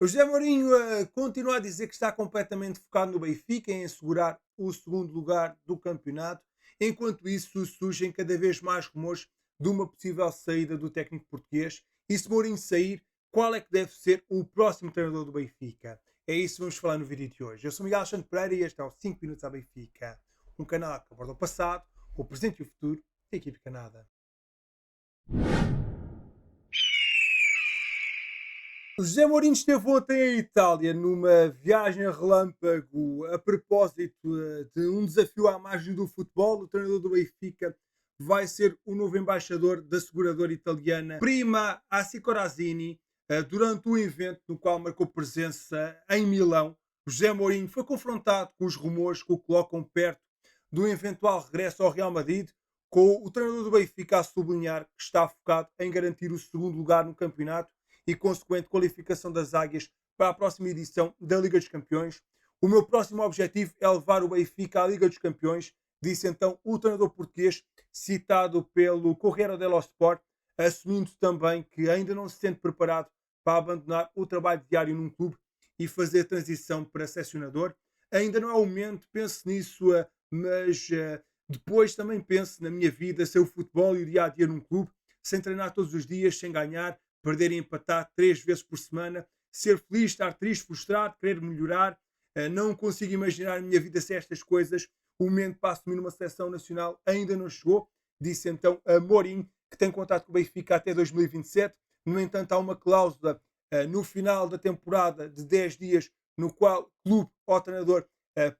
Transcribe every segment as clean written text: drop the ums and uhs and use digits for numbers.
O José Mourinho continua a dizer que está completamente focado no Benfica em assegurar o segundo lugar do campeonato. Enquanto isso, surgem cada vez mais rumores de uma possível saída do técnico português. E se Mourinho sair, qual é que deve ser o próximo treinador do Benfica? É isso que vamos falar no vídeo de hoje. Eu sou Miguel Alexandre Pereira e este é o 5 Minutos à Benfica. Um canal que aborda o passado, o presente e o futuro da equipe Canada. O José Mourinho esteve ontem em Itália numa viagem a relâmpago a propósito de um desafio à margem do futebol. O treinador do Benfica vai ser o novo embaixador da seguradora italiana Prima Assicurazioni durante um evento no qual marcou presença em Milão. O José Mourinho foi confrontado com os rumores que o colocam perto do eventual regresso ao Real Madrid, com o treinador do Benfica a sublinhar que está focado em garantir o segundo lugar no campeonato e consequente qualificação das Águias para a próxima edição da Liga dos Campeões. O meu próximo objetivo é levar o Benfica à Liga dos Campeões, disse então o treinador português, citado pelo Corriere dello Sport, assumindo também que ainda não se sente preparado para abandonar o trabalho diário num clube e fazer a transição para selecionador. Ainda não é o momento, penso nisso, mas depois também penso na minha vida, sem o futebol e o dia a dia num clube, sem treinar todos os dias, sem ganhar, perder e empatar 3 vezes por semana, ser feliz, estar triste, frustrado, querer melhorar. Não consigo imaginar a minha vida sem estas coisas. O momento para assumir uma seleção nacional ainda não chegou, disse então a Mourinho, que tem contrato com o Benfica até 2027. No entanto, há uma cláusula no final da temporada de 10 dias, no qual clube ou treinador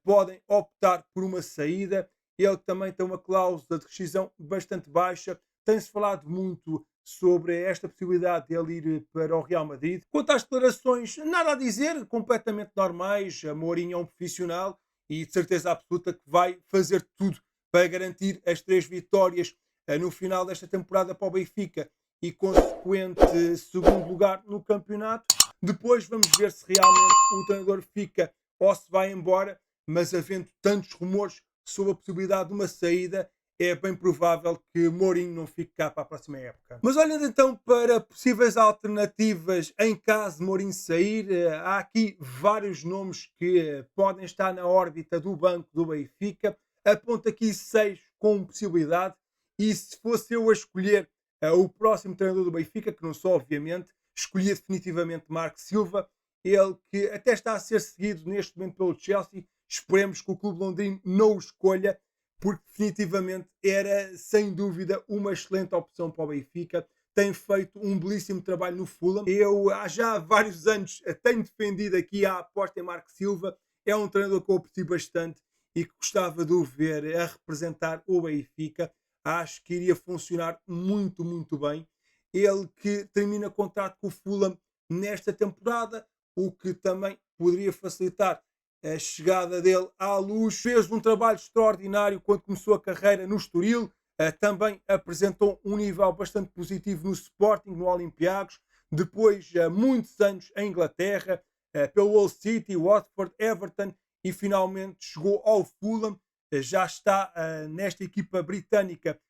podem optar por uma saída. Ele também tem uma cláusula de rescisão bastante baixa. Tem-se falado muito sobre esta possibilidade de ele ir para o Real Madrid. Quanto às declarações, nada a dizer, completamente normais. A Mourinho é um profissional e de certeza absoluta que vai fazer tudo para garantir as 3 vitórias no final desta temporada para o Benfica e consequente segundo lugar no campeonato. Depois vamos ver se realmente o treinador fica ou se vai embora, mas havendo tantos rumores sobre a possibilidade de uma saída, é bem provável que Mourinho não fique cá para a próxima época. Mas olhando então para possíveis alternativas em caso de Mourinho sair, há aqui vários nomes que podem estar na órbita do banco do Benfica. Aponto aqui 6 com possibilidade e se fosse eu a escolher o próximo treinador do Benfica, que não sou obviamente, escolhia definitivamente Marco Silva, ele que até está a ser seguido neste momento pelo Chelsea. Esperemos que o clube londrino não o escolha, porque definitivamente era sem dúvida uma excelente opção para o Benfica. Tem feito um belíssimo trabalho no Fulham. Eu há já vários anos tenho defendido aqui a aposta em Marco Silva. É um treinador que eu aprecio bastante e que gostava de o ver a representar o Benfica. Acho que iria funcionar muito, muito bem. Ele que termina contrato com o Fulham nesta temporada, o que também poderia facilitar a chegada dele à luz. Fez um trabalho extraordinário quando começou a carreira no Estoril. Também apresentou um nível bastante positivo no Sporting, no Olympiacos. Depois, muitos anos em Inglaterra, pelo Hull City, Watford, Everton e finalmente chegou ao Fulham. Já está nesta equipa britânica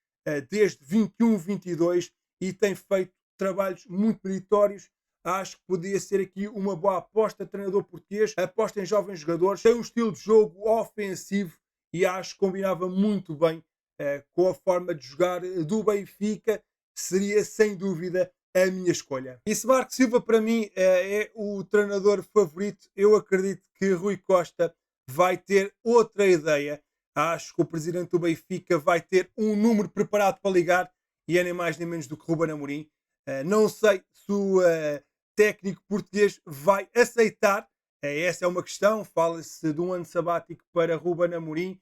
desde 21-22 e tem feito trabalhos muito meritórios. Acho que podia ser aqui uma boa aposta. Treinador português, aposta em jovens jogadores, tem um estilo de jogo ofensivo e acho que combinava muito bem com a forma de jogar do Benfica. Seria sem dúvida a minha escolha. E se Marco Silva para mim é o treinador favorito, eu acredito que Rui Costa vai ter outra ideia. Acho que o presidente do Benfica vai ter um número preparado para ligar e é nem mais nem menos do que Ruben Amorim. Não sei se o técnico português vai aceitar. Essa é uma questão. Fala-se de um ano sabático para Ruben Amorim,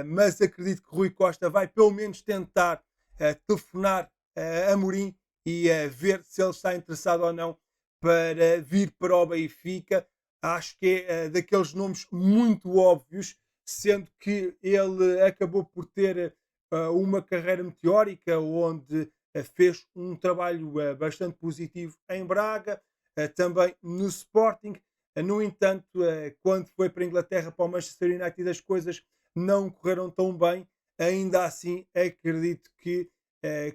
mas acredito que Rui Costa vai pelo menos tentar telefonar a Amorim e ver se ele está interessado ou não para vir para o Benfica. Acho que é daqueles nomes muito óbvios, sendo que ele acabou por ter uma carreira meteórica onde fez um trabalho bastante positivo em Braga, também no Sporting. No entanto, quando foi para a Inglaterra, para o Manchester United, as coisas não correram tão bem. Ainda assim, acredito que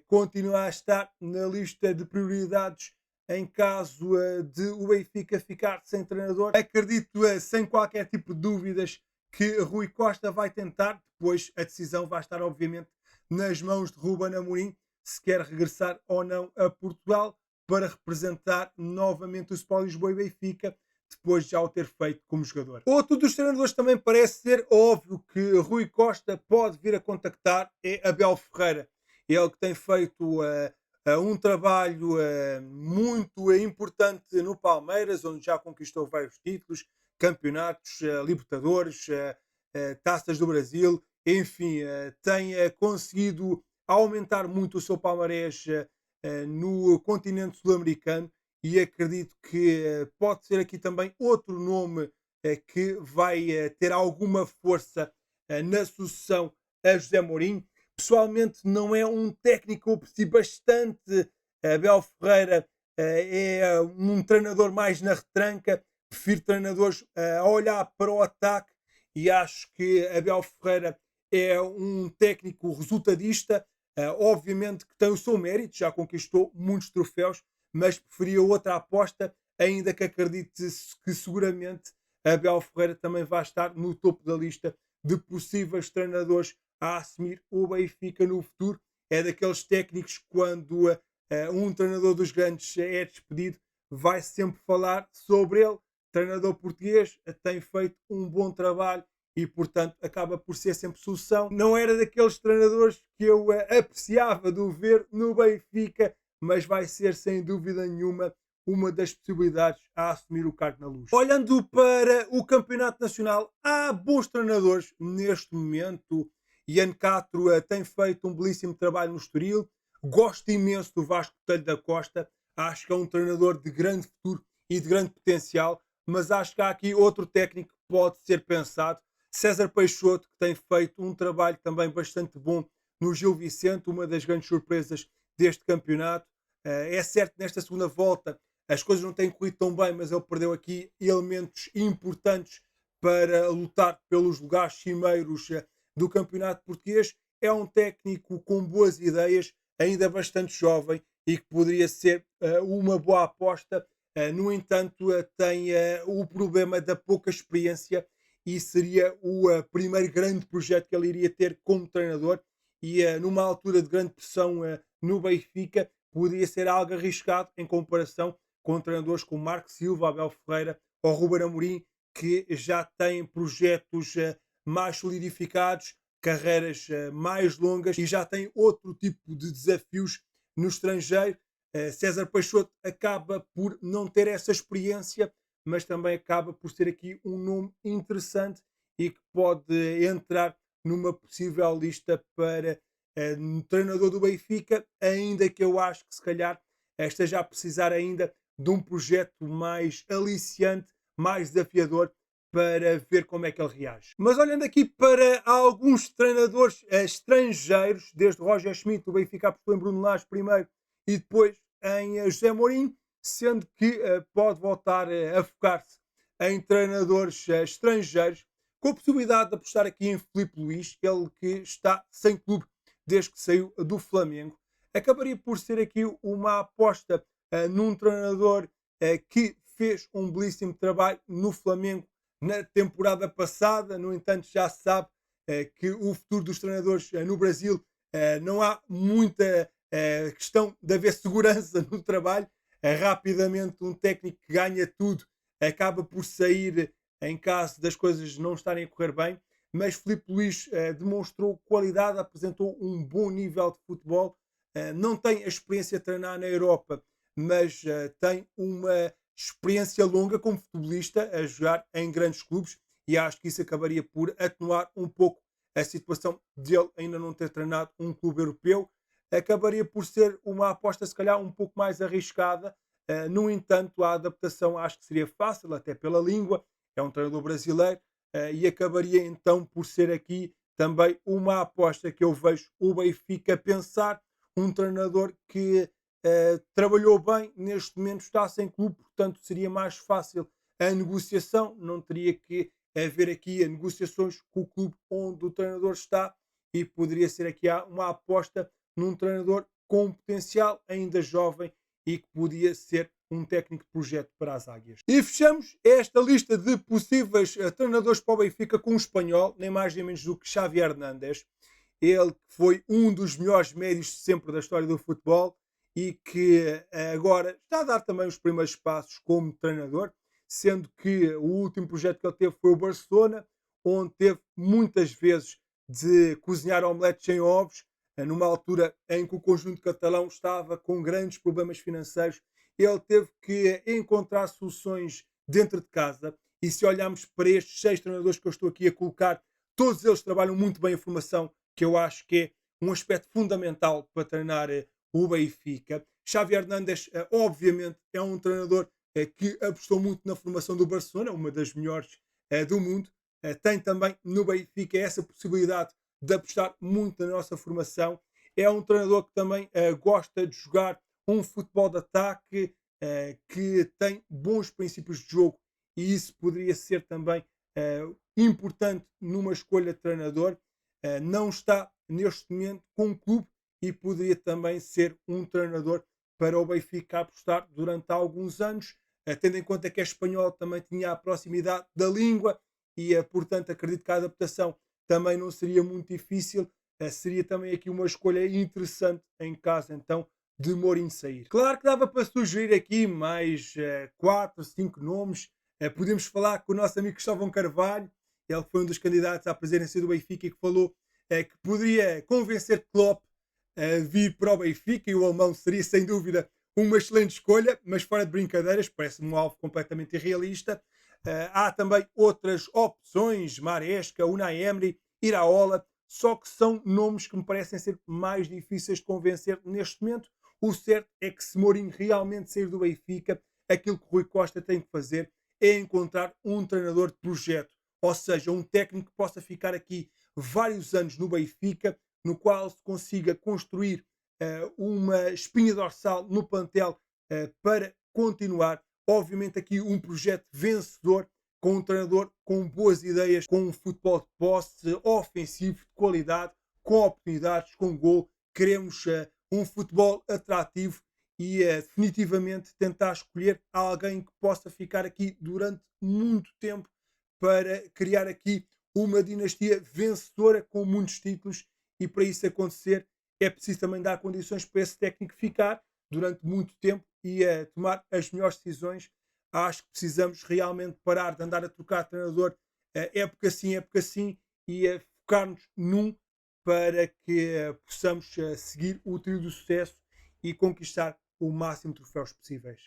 continua a estar na lista de prioridades em caso de o Benfica ficar sem treinador. Acredito, sem qualquer tipo de dúvidas, que Rui Costa vai tentar. Depois a decisão vai estar, obviamente, nas mãos de Ruben Amorim, se quer regressar ou não a Portugal para representar novamente o Sport Lisboa e Benfica, depois de já o ter feito como jogador. Outro dos treinadores também parece ser óbvio que Rui Costa pode vir a contactar é Abel Ferreira. Ele que tem feito um trabalho muito importante no Palmeiras, onde já conquistou vários títulos, campeonatos, Libertadores, Taças do Brasil, enfim, tem conseguido aumentar muito o seu palmarés no continente sul-americano e acredito que pode ser aqui também outro nome que vai ter alguma força na sucessão a José Mourinho. Pessoalmente não é um técnico que eu aprecio bastante. Abel Ferreira é um treinador mais na retranca, prefiro treinadores a olhar para o ataque e acho que Abel Ferreira é um técnico resultadista. Obviamente que tem o seu mérito, já conquistou muitos troféus, mas preferia outra aposta, ainda que acredite que seguramente Abel Ferreira também vai estar no topo da lista de possíveis treinadores a assumir o Benfica no futuro. É daqueles técnicos que quando um treinador dos grandes é despedido, vai sempre falar sobre ele. Treinador português tem feito um bom trabalho e, portanto, acaba por ser sempre solução. Não era daqueles treinadores que eu apreciava de o ver no Benfica, mas vai ser, sem dúvida nenhuma, uma das possibilidades a assumir o cargo na Luz. Olhando para o Campeonato Nacional, há bons treinadores neste momento. Ian Castro tem feito um belíssimo trabalho no Estoril. Gosto imenso do Vasco Coelho da Costa. Acho que é um treinador de grande futuro e de grande potencial, mas acho que há aqui outro técnico que pode ser pensado. César Peixoto, que tem feito um trabalho também bastante bom no Gil Vicente, uma das grandes surpresas deste campeonato. É certo que nesta segunda volta as coisas não têm corrido tão bem, mas ele perdeu aqui elementos importantes para lutar pelos lugares cimeiros do campeonato português. É um técnico com boas ideias, ainda bastante jovem e que poderia ser uma boa aposta. No entanto, tem o problema da pouca experiência e seria o primeiro grande projeto que ele iria ter como treinador e numa altura de grande pressão no Benfica, poderia ser algo arriscado em comparação com treinadores como Marco Silva, Abel Ferreira ou Ruben Amorim, que já têm projetos mais solidificados, carreiras mais longas e já têm outro tipo de desafios no estrangeiro. César Peixoto acaba por não ter essa experiência, mas também acaba por ser aqui um nome interessante e que pode entrar numa possível lista para treinador do Benfica, ainda que eu acho que se calhar esteja a precisar ainda de um projeto mais aliciante, mais desafiador, para ver como é que ele reage. Mas olhando aqui para alguns treinadores estrangeiros, desde Roger Schmidt, o Benfica apostou em Bruno Lage primeiro e depois em José Mourinho, sendo que pode voltar a focar-se em treinadores estrangeiros, com a possibilidade de apostar aqui em Filipe Luís, ele que está sem clube desde que saiu do Flamengo. Acabaria por ser aqui uma aposta num treinador que fez um belíssimo trabalho no Flamengo na temporada passada. No entanto, já se sabe que o futuro dos treinadores no Brasil não há muita questão de haver segurança no trabalho. Rapidamente, um técnico que ganha tudo acaba por sair em caso das coisas não estarem a correr bem. Mas Filipe Luís demonstrou qualidade, apresentou um bom nível de futebol. Não tem a experiência de treinar na Europa, mas tem uma experiência longa como futebolista a jogar em grandes clubes e acho que isso acabaria por atenuar um pouco a situação de ele ainda não ter treinado um clube europeu. Acabaria por ser uma aposta se calhar um pouco mais arriscada. No entanto, a adaptação acho que seria fácil, até pela língua. É um treinador brasileiro e acabaria então por ser aqui também uma aposta que eu vejo o Benfica pensar. Um treinador que trabalhou bem, neste momento está sem clube, portanto seria mais fácil a negociação, não teria que haver aqui a negociações com o clube onde o treinador está e poderia ser aqui uma aposta num treinador com potencial, ainda jovem e que podia ser um técnico de projeto para as Águias. E fechamos esta lista de possíveis treinadores para o Benfica com um espanhol, nem mais nem menos do que Xavi Hernández. Ele que foi um dos melhores médios de sempre da história do futebol e que agora está a dar também os primeiros passos como treinador, sendo que o último projeto que ele teve foi o Barcelona, onde teve muitas vezes de cozinhar omeletes sem ovos, numa altura em que o conjunto catalão estava com grandes problemas financeiros. Ele teve que encontrar soluções dentro de casa. E se olharmos para estes 6 treinadores que eu estou aqui a colocar, todos eles trabalham muito bem a formação, que eu acho que é um aspecto fundamental para treinar o Benfica. Xavi Hernández, obviamente, é um treinador que apostou muito na formação do Barcelona, uma das melhores do mundo. Tem também no Benfica essa possibilidade de apostar muito na nossa formação. É um treinador que também gosta de jogar um futebol de ataque, que tem bons princípios de jogo, e isso poderia ser também importante numa escolha de treinador. Não está neste momento com um clube e poderia também ser um treinador para o Benfica apostar durante alguns anos, tendo em conta que é espanhol, também tinha a proximidade da língua e, portanto, acredito que a adaptação também não seria muito difícil. Seria também aqui uma escolha interessante em caso então de Mourinho sair. Claro que dava para sugerir aqui mais 4, 5 nomes. Podemos falar com o nosso amigo Cristóvão Carvalho, ele foi um dos candidatos à presidência do Benfica e que falou que poderia convencer Klopp a vir para o Benfica, e o alemão seria sem dúvida uma excelente escolha, mas fora de brincadeiras, parece-me um alvo completamente irrealista. Há também outras opções, Maresca, Unai Emery, Iraola, só que são nomes que me parecem ser mais difíceis de convencer neste momento. O certo é que se Mourinho realmente sair do Benfica, aquilo que Rui Costa tem que fazer é encontrar um treinador de projeto, ou seja, um técnico que possa ficar aqui vários anos no Benfica, no qual se consiga construir uma espinha dorsal no plantel para continuar. Obviamente aqui um projeto vencedor, com um treinador com boas ideias, com um futebol de posse, ofensivo, de qualidade, com oportunidades, com gol. Queremos um futebol atrativo e definitivamente tentar escolher alguém que possa ficar aqui durante muito tempo para criar aqui uma dinastia vencedora com muitos títulos, e para isso acontecer é preciso também dar condições para esse técnico ficar durante muito tempo e tomar as melhores decisões. Acho que precisamos realmente parar de andar a trocar de treinador época sim, e focar-nos num para que possamos seguir o trilho do sucesso e conquistar o máximo de troféus possíveis.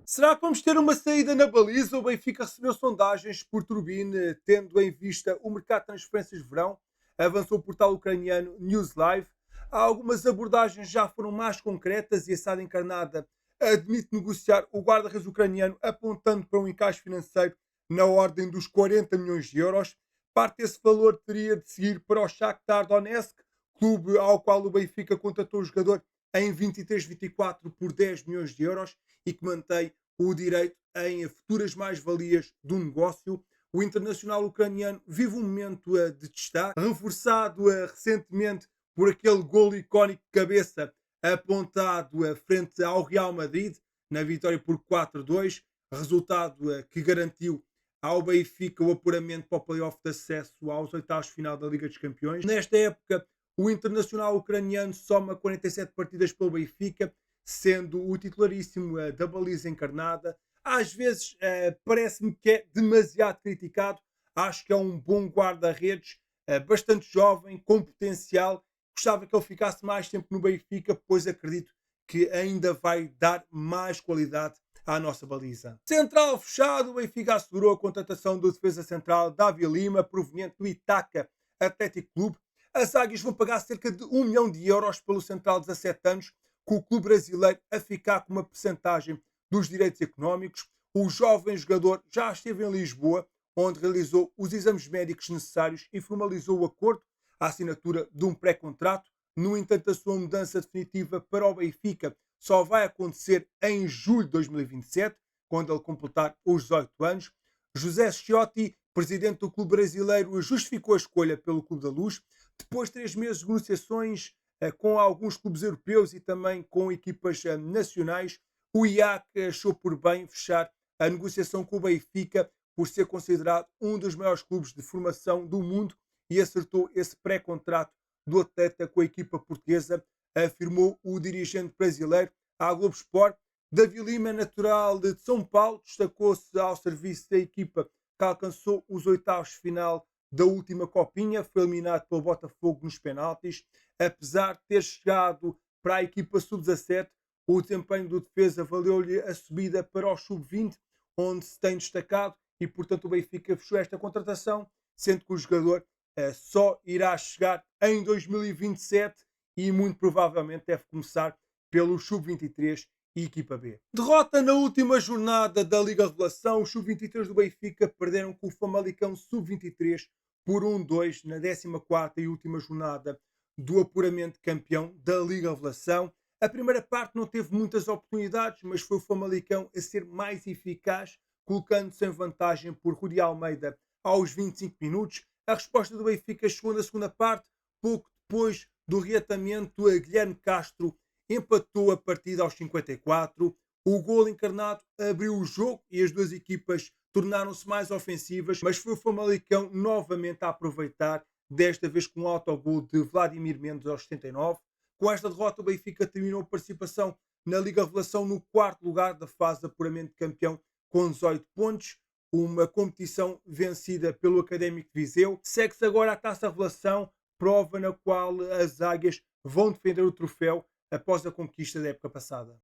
Será que vamos ter uma saída na baliza? O Benfica recebeu sondagens por Turbine, tendo em vista o mercado de transferências de verão. Avançou o portal ucraniano News Live. Algumas abordagens já foram mais concretas e a SAD encarnada admite negociar o guarda-redes ucraniano, apontando para um encaixe financeiro na ordem dos 40 milhões de euros. Parte desse valor teria de seguir para o Shakhtar Donetsk, clube ao qual o Benfica contratou o jogador em 23-24 por 10 milhões de euros e que mantém o direito em futuras mais-valias do negócio. O internacional ucraniano vive um momento de destaque, reforçado recentemente por aquele golo icónico de cabeça apontado frente ao Real Madrid, na vitória por 4-2, resultado que garantiu ao Benfica o apuramento para o play-off de acesso aos oitavos de final da Liga dos Campeões. Nesta época, o internacional ucraniano soma 47 partidas pelo Benfica, sendo o titularíssimo da baliza encarnada. Às vezes parece-me que é demasiado criticado. Acho que é um bom guarda-redes, bastante jovem, com potencial. Gostava que ele ficasse mais tempo no Benfica, pois acredito que ainda vai dar mais qualidade à nossa baliza. Central fechado, o Benfica assegurou a contratação do defesa central Davi Lima, proveniente do Itaca Atlético Clube. As Águias vão pagar cerca de 1 milhão de euros pelo central de 17 anos, com o clube brasileiro a ficar com uma percentagem dos direitos económicos. O jovem jogador já esteve em Lisboa, onde realizou os exames médicos necessários e formalizou o acordo, a assinatura de um pré-contrato. No entanto, a sua mudança definitiva para o Benfica só vai acontecer em julho de 2027, quando ele completar os 18 anos. José Ciotti, presidente do clube brasileiro, justificou a escolha pelo Clube da Luz. Depois de 3 meses de negociações com alguns clubes europeus e também com equipas nacionais, o IAC achou por bem fechar a negociação com o Benfica por ser considerado um dos maiores clubes de formação do mundo e acertou esse pré-contrato do atleta com a equipa portuguesa, afirmou o dirigente brasileiro à Globo Sport. Davi Lima, natural de São Paulo, destacou-se ao serviço da equipa que alcançou os oitavos de final da última copinha, foi eliminado pelo Botafogo nos penaltis. Apesar de ter chegado para a equipa sub-17, o desempenho do defesa valeu-lhe a subida para o sub-20, onde se tem destacado, e portanto o Benfica fechou esta contratação, sendo que o jogador só irá chegar em 2027 e muito provavelmente deve começar pelo sub-23 e equipa B. Derrota na última jornada da Liga Revelação. Os sub-23 do Benfica perderam com o Famalicão sub-23 por 1-2 na 14ª e última jornada do apuramento campeão da Liga Revelação. A primeira parte não teve muitas oportunidades, mas foi o Famalicão a ser mais eficaz, colocando-se em vantagem por Rudi Almeida aos 25 minutos. A resposta do Benfica chegou na segunda parte, pouco depois do reatamento. A Guilherme Castro empatou a partida aos 54. O gol encarnado abriu o jogo e as duas equipas tornaram-se mais ofensivas, mas foi o Famalicão novamente a aproveitar, desta vez com um autogol de Vladimir Mendes aos 79. Com esta derrota, o Benfica terminou a participação na Liga Revelação no quarto lugar da fase de apuramento de campeão com 18 pontos, uma competição vencida pelo Académico de Viseu. Segue-se agora a Taça Revelação, prova na qual as Águias vão defender o troféu após a conquista da época passada.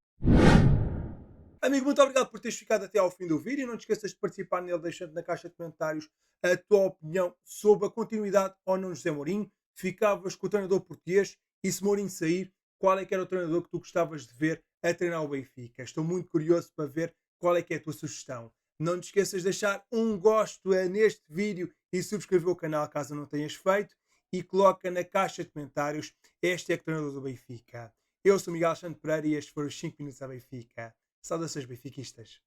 Amigo, muito obrigado por teres ficado até ao fim do vídeo. Não te esqueças de participar nele, deixando na caixa de comentários a tua opinião sobre a continuidade ou não de José Mourinho. Ficavas com o treinador português e se Mourinho sair, qual é que era o treinador que tu gostavas de ver a treinar o Benfica? Estou muito curioso para ver qual é que é a tua sugestão. Não te esqueças de deixar um gosto neste vídeo e subscrever o canal caso não tenhas feito. E coloca na caixa de comentários hashtag treinador do Benfica. Eu sou Miguel Alexandre Pereira e estes foram os 5 minutos a Benfica. Saudações benfiquistas.